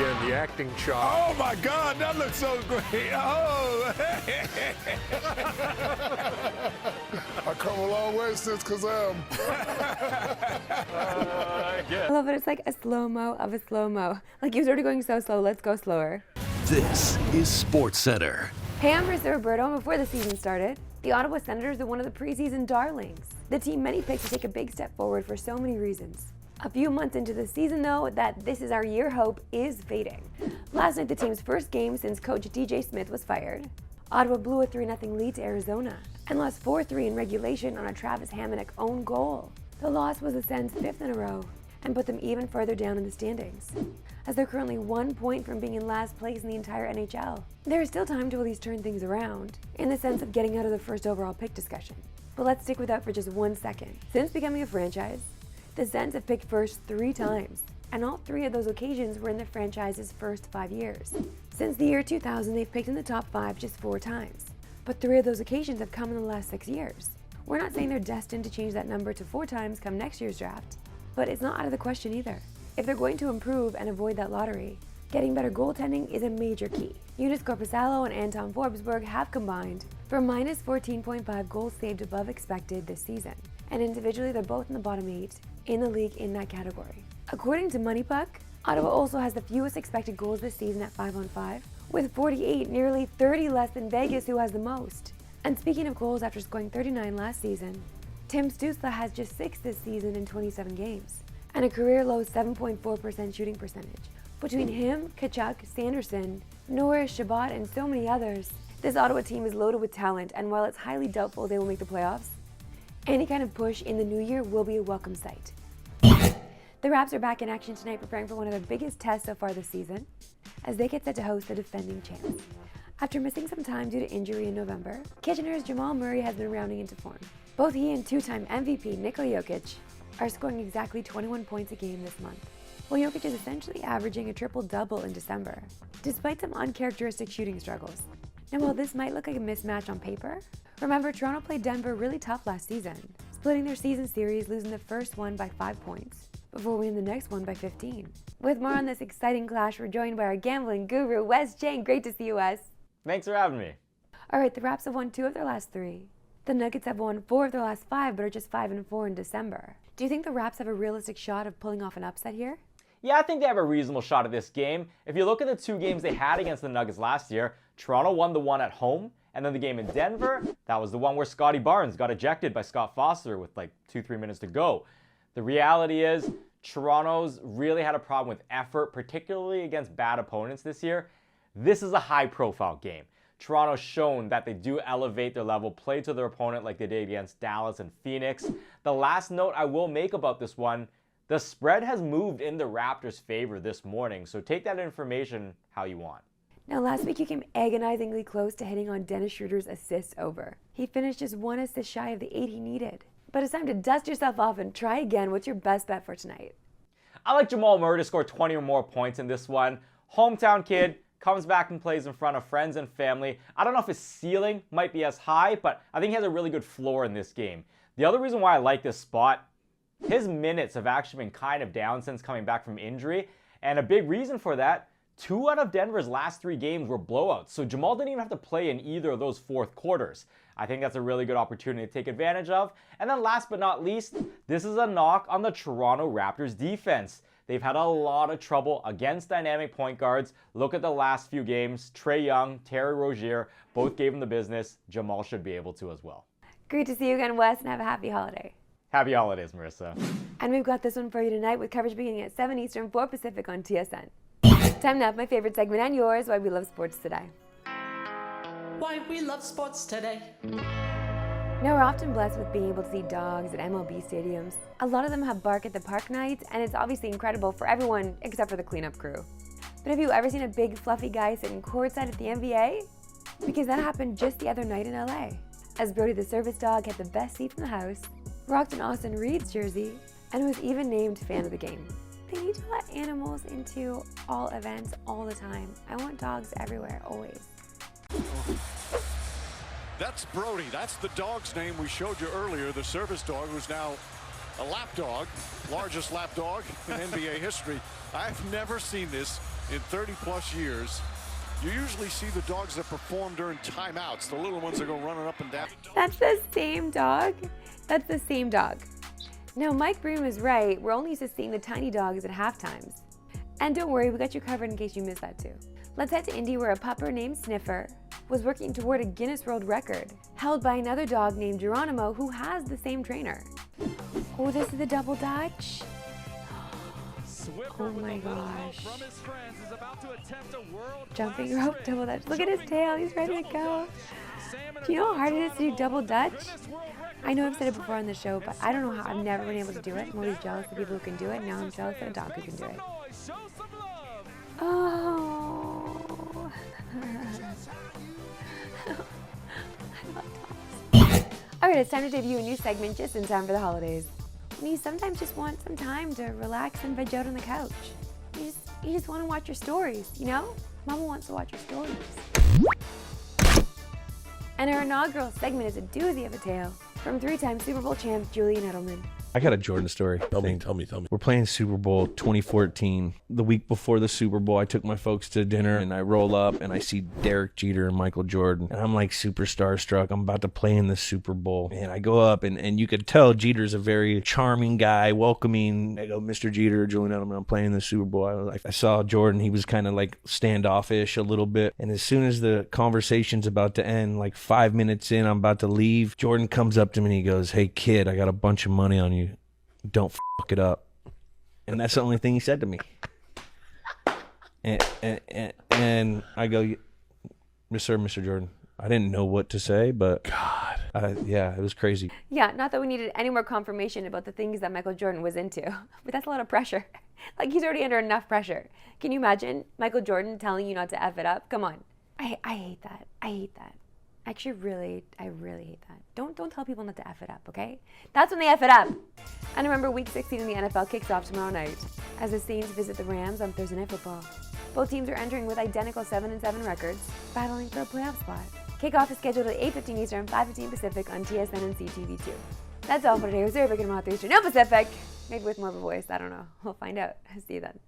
again, the acting shot. Oh my God, that looks so great. Oh. I come a long way since Kazam. I love it. It's like a slow-mo of a slow-mo. Like he was already going so slow, let's go slower. This is Sportscentre. Hey, I'm Marissa Roberto, and before the season started, the Ottawa Senators are one of the preseason darlings. The team many picked to take a big step forward for so many reasons. A few months into the season, though, that this is our year hope is fading. Last night, the team's first game since coach DJ Smith was fired. Ottawa blew a 3-0 lead to Arizona and lost 4-3 in regulation on a Travis Hamonic own goal. The loss was the Sens' 5th in a row and put them even further down in the standings, as they're currently 1 point from being in last place in the entire NHL. There is still time to at least turn things around, in the sense of getting out of the first overall pick discussion. But let's stick with that for just 1 second. Since becoming a franchise, the Sens have picked first 3 times, and all 3 of those occasions were in the franchise's first 5 years. Since the year 2000, they've picked in the top 5 just 4 times, but 3 of those occasions have come in the last 6 years. We're not saying they're destined to change that number to 4 times come next year's draft, but it's not out of the question either. If they're going to improve and avoid that lottery, getting better goaltending is a major key. Eunice Korpisalo and Anton Forsberg have combined for minus 14.5 goals saved above expected this season, and individually they're both in the bottom 8 in the league in that category. According to MoneyPuck, Ottawa also has the fewest expected goals this season at 5-on-5, with 48, nearly 30 less than Vegas, who has the most. And speaking of goals after scoring 39 last season, Tim Stützle has just 6 this season in 27 games, and a career-low 7.4% shooting percentage. Between him, Kachuk, Sanderson, Norris, Shabbat, and so many others, this Ottawa team is loaded with talent, and while it's highly doubtful they will make the playoffs, any kind of push in the new year will be a welcome sight. The Raps are back in action tonight, preparing for one of the biggest tests so far this season, as they get set to host the defending champs. After missing some time due to injury in November, Kitchener's Jamal Murray has been rounding into form. Both he and 2-time MVP Nikola Jokic are scoring exactly 21 points a game this month, while Jokic is essentially averaging a triple-double in December, despite some uncharacteristic shooting struggles. Now, while this might look like a mismatch on paper, remember Toronto played Denver really tough last season, splitting their season series, losing the first one by 5 points, before winning the next one by 15. With more on this exciting clash, we're joined by our gambling guru, Wes Chang. Great to see you, Wes. Thanks for having me. All right, the Raps have won 2 of their last 3. The Nuggets have won 4 of their last 5, but are just 5-4 in December. Do you think the Raps have a realistic shot of pulling off an upset here? Yeah, I think they have a reasonable shot at this game. If you look at the 2 games they had against the Nuggets last year, Toronto won the one at home, and then the game in Denver, that was the one where Scotty Barnes got ejected by Scott Foster with like 2-3 minutes to go. The reality is, Toronto's really had a problem with effort, particularly against bad opponents this year. This is a high-profile game. Toronto's shown that they do elevate their level, play to their opponent like they did against Dallas and Phoenix. The last note I will make about this one, the spread has moved in the Raptors' favor this morning, so take that information how you want. Now, last week you came agonizingly close to hitting on Dennis Schroeder's assist over. He finished just 1 assist shy of the 8 he needed. But it's time to dust yourself off and try again. What's your best bet for tonight? I like Jamal Murray to score 20 or more points in this one. Hometown kid, comes back and plays in front of friends and family. I don't know if his ceiling might be as high, but I think he has a really good floor in this game. The other reason why I like this spot, his minutes have actually been kind of down since coming back from injury, and a big reason for that, 2 out of Denver's last 3 games were blowouts, so Jamal didn't even have to play in either of those fourth quarters. I think that's a really good opportunity to take advantage of. And then last but not least, this is a knock on the Toronto Raptors defense. They've had a lot of trouble against dynamic point guards. Look at the last few games. Trae Young, Terry Rozier, both gave him the business. Jamal should be able to as well. Great to see you again, Wes, and have a happy holiday. Happy holidays, Marissa. And we've got this one for you tonight with coverage beginning at 7 Eastern, 4 Pacific on TSN. Time now for my favorite segment and yours, Why We Love Sports Today. Why we love sports today. Now, we're often blessed with being able to see dogs at MLB stadiums. A lot of them have bark at the park nights, and it's obviously incredible for everyone except for the cleanup crew. But have you ever seen a big fluffy guy sitting courtside at the NBA? Because that happened just the other night in LA, as Brody the service dog had the best seat in the house, rocked an Austin Reeves jersey, and was even named fan of the game. They need to let animals into all events all the time. I want dogs everywhere, always. That's Brody. That's the dog's name we showed you earlier. The service dog who's now a lap dog, largest lap dog in NBA history. I've never seen this in 30-plus years. You usually see the dogs that perform during timeouts, the little ones that go running up and down. That's the same dog? That's the same dog. Now, Mike Bream is right. We're only used to seeing the tiny dogs at half times. And don't worry, we got you covered in case you missed that too. Let's head to Indy, where a pupper named Sniffer was working toward a Guinness World Record, held by another dog named Geronimo, who has the same trainer. Oh, this is the double dutch. Oh my gosh. Jumping rope double dutch. Look at his tail, he's ready to go. Do you know how hard it is to do double dutch? I know I've said it before on the show, but I don't know how. I've never been able to do it. I'm always jealous of people who can do it. Now I'm jealous of a dog who can do it. Oh. Alright, it's time to debut a new segment just in time for the holidays. When you sometimes just want some time to relax and veg out on the couch. You just want to watch your stories, you know? Mama wants to watch your stories. And our inaugural segment is a doozy of a tale from 3-time Super Bowl champ Julian Edelman. I got a Jordan story. Tell me. We're playing Super Bowl 2014. The week before the Super Bowl, I took my folks to dinner and I roll up and I see Derek Jeter and Michael Jordan. And I'm like super starstruck. I'm about to play in the Super Bowl. And I go up and you could tell Jeter's a very charming guy, welcoming. I go, Mr. Jeter, Julian Edelman, I'm playing in the Super Bowl. I saw Jordan. He was kind of like standoffish a little bit. And as soon as the conversation's about to end, like 5 minutes in, I'm about to leave, Jordan comes up to me and he goes, hey kid, I got a bunch of money on you. Don't fuck it up. And that's the only thing he said to me. And I go, yes, sir, Mr. Jordan. I didn't know what to say, but yeah, it was crazy. Yeah, not that we needed any more confirmation about the things that Michael Jordan was into, but that's a lot of pressure. Like, he's already under enough pressure. Can you imagine Michael Jordan telling you not to F it up? Come on. I hate that. I hate that. Actually, I really hate that. Don't tell people not to F it up, okay? That's when they F it up. And remember, Week 16 in the NFL kicks off tomorrow night as the Saints visit the Rams on Thursday Night Football. Both teams are entering with identical 7-7 records, battling for a playoff spot. Kickoff is scheduled at 8:15 Eastern, 5:15 Pacific on TSN and CTV2. That's all for today. It was very big and Eastern, no Pacific. Maybe with more of a voice, I don't know. We'll find out. See you then.